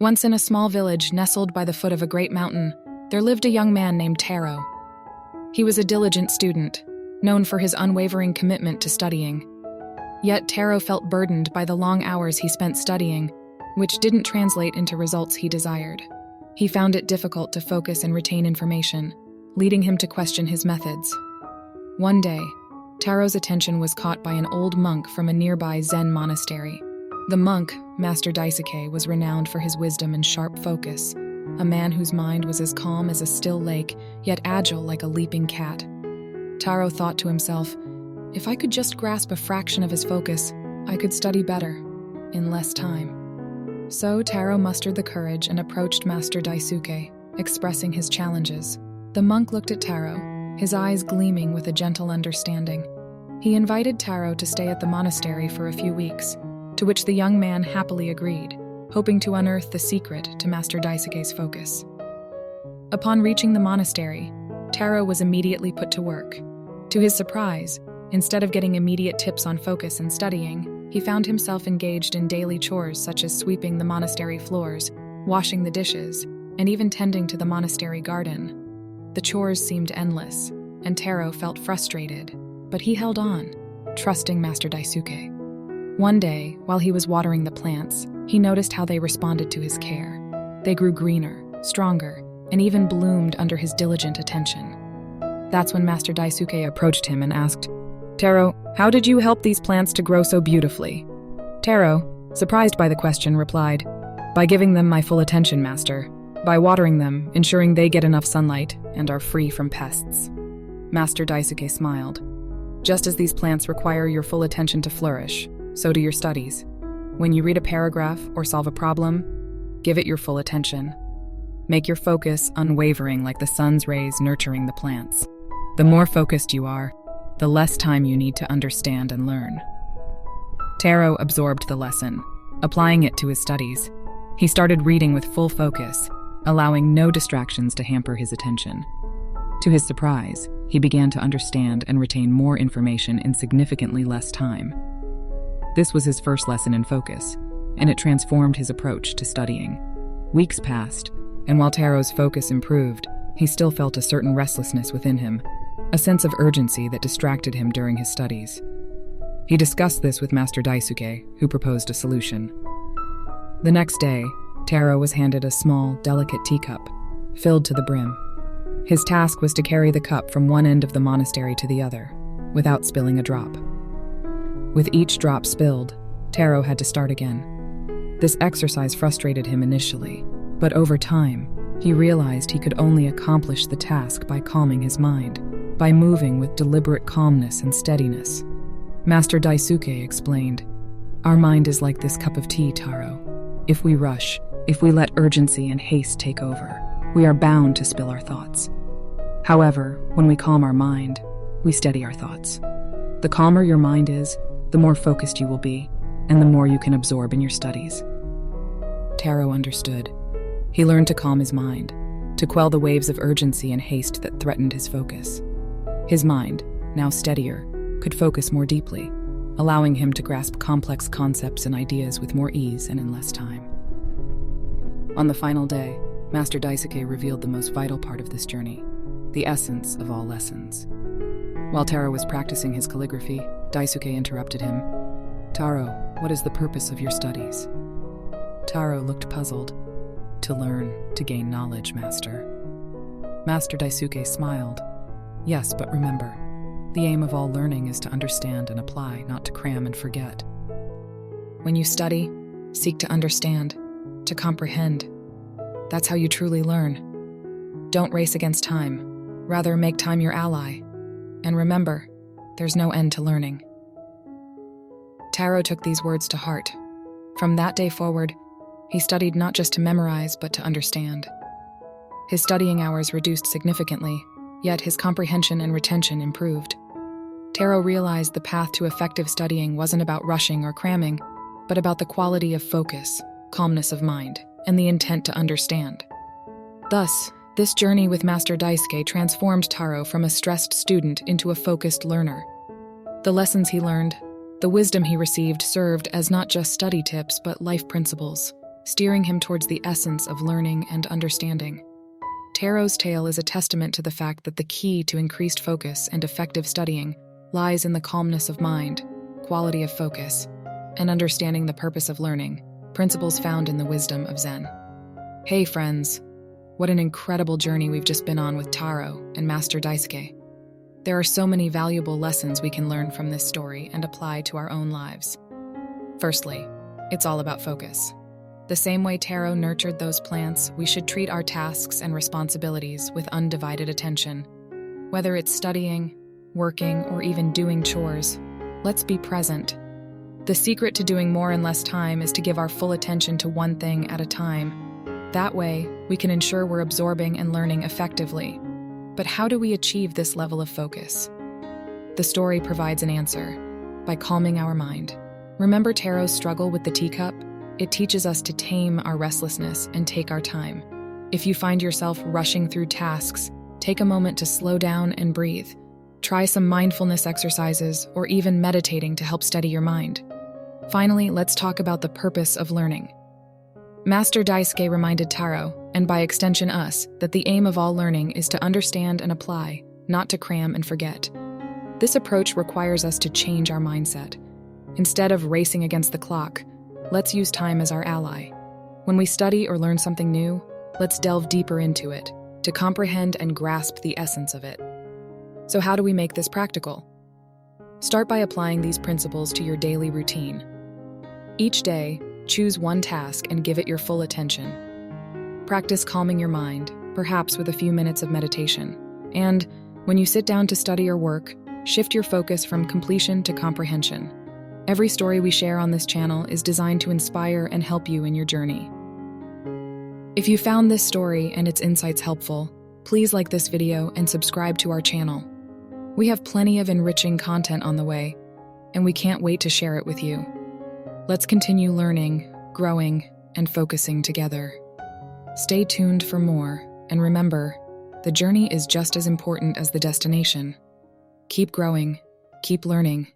Once in a small village nestled by the foot of a great mountain, there lived a young man named Taro. He was a diligent student, known for his unwavering commitment to studying. Yet Taro felt burdened by the long hours he spent studying, which didn't translate into results he desired. He found it difficult to focus and retain information, leading him to question his methods. One day, Taro's attention was caught by an old monk from a nearby Zen monastery. The monk, Master Daisuke, was renowned for his wisdom and sharp focus, a man whose mind was as calm as a still lake, yet agile like a leaping cat. Taro thought to himself, if I could just grasp a fraction of his focus, I could study better, in less time. So Taro mustered the courage and approached Master Daisuke, expressing his challenges. The monk looked at Taro, his eyes gleaming with a gentle understanding. He invited Taro to stay at the monastery for a few weeks, to which the young man happily agreed, hoping to unearth the secret to Master Daisuke's focus. Upon reaching the monastery, Taro was immediately put to work. To his surprise, instead of getting immediate tips on focus and studying, he found himself engaged in daily chores such as sweeping the monastery floors, washing the dishes, and even tending to the monastery garden. The chores seemed endless, and Taro felt frustrated, but he held on, trusting Master Daisuke. One day, while he was watering the plants, he noticed how they responded to his care. They grew greener, stronger, and even bloomed under his diligent attention. That's when Master Daisuke approached him and asked, "Taro, how did you help these plants to grow so beautifully?" Taro, surprised by the question, replied, "By giving them my full attention, Master. By watering them, ensuring they get enough sunlight and are free from pests." Master Daisuke smiled. "Just as these plants require your full attention to flourish, so do your studies. When you read a paragraph or solve a problem, give it your full attention. Make your focus unwavering like the sun's rays nurturing the plants. The more focused you are, the less time you need to understand and learn." Taro absorbed the lesson, applying it to his studies. He started reading with full focus, allowing no distractions to hamper his attention. To his surprise, he began to understand and retain more information in significantly less time. This was his first lesson in focus, and it transformed his approach to studying. Weeks passed, and while Taro's focus improved, he still felt a certain restlessness within him, a sense of urgency that distracted him during his studies. He discussed this with Master Daisuke, who proposed a solution. The next day, Taro was handed a small, delicate teacup, filled to the brim. His task was to carry the cup from one end of the monastery to the other, without spilling a drop. With each drop spilled, Taro had to start again. This exercise frustrated him initially, but over time, he realized he could only accomplish the task by calming his mind, by moving with deliberate calmness and steadiness. Master Daisuke explained, "Our mind is like this cup of tea, Taro. If we rush, if we let urgency and haste take over, we are bound to spill our thoughts. However, when we calm our mind, we steady our thoughts. The calmer your mind is, the more focused you will be, and the more you can absorb in your studies." Taro understood. He learned to calm his mind, to quell the waves of urgency and haste that threatened his focus. His mind, now steadier, could focus more deeply, allowing him to grasp complex concepts and ideas with more ease and in less time. On the final day, Master Daisuke revealed the most vital part of this journey, the essence of all lessons. While Taro was practicing his calligraphy, Daisuke interrupted him. "Taro, what is the purpose of your studies?" Taro looked puzzled. "To learn, to gain knowledge, Master." Master Daisuke smiled. "Yes, but remember, the aim of all learning is to understand and apply, not to cram and forget. When you study, seek to understand, to comprehend. That's how you truly learn. Don't race against time. Rather, make time your ally. And remember, there's no end to learning." Taro took these words to heart. From that day forward, he studied not just to memorize, but to understand. His studying hours reduced significantly, yet his comprehension and retention improved. Taro realized the path to effective studying wasn't about rushing or cramming, but about the quality of focus, calmness of mind, and the intent to understand. Thus, this journey with Master Daisuke transformed Taro from a stressed student into a focused learner. The lessons he learned, the wisdom he received served as not just study tips but life principles, steering him towards the essence of learning and understanding. Taro's tale is a testament to the fact that the key to increased focus and effective studying lies in the calmness of mind, quality of focus, and understanding the purpose of learning, principles found in the wisdom of Zen. Hey friends, what an incredible journey we've just been on with Taro and Master Daisuke. There are so many valuable lessons we can learn from this story and apply to our own lives. Firstly, it's all about focus. The same way Taro nurtured those plants, we should treat our tasks and responsibilities with undivided attention. Whether it's studying, working, or even doing chores, let's be present. The secret to doing more in less time is to give our full attention to one thing at a time. That way, we can ensure we're absorbing and learning effectively. But how do we achieve this level of focus? The story provides an answer: by calming our mind. Remember Taro's struggle with the teacup? It teaches us to tame our restlessness and take our time. If you find yourself rushing through tasks, take a moment to slow down and breathe. Try some mindfulness exercises or even meditating to help steady your mind. Finally, let's talk about the purpose of learning. Master Daisuke reminded Taro, and by extension us, that the aim of all learning is to understand and apply, not to cram and forget. This approach requires us to change our mindset. Instead of racing against the clock, let's use time as our ally. When we study or learn something new, let's delve deeper into it, to comprehend and grasp the essence of it. So how do we make this practical? Start by applying these principles to your daily routine. Each day, choose one task and give it your full attention. Practice calming your mind, perhaps with a few minutes of meditation. And when you sit down to study or work, shift your focus from completion to comprehension. Every story we share on this channel is designed to inspire and help you in your journey. If you found this story and its insights helpful, please like this video and subscribe to our channel. We have plenty of enriching content on the way, and we can't wait to share it with you. Let's continue learning, growing, and focusing together. Stay tuned for more, and remember, the journey is just as important as the destination. Keep growing, keep learning,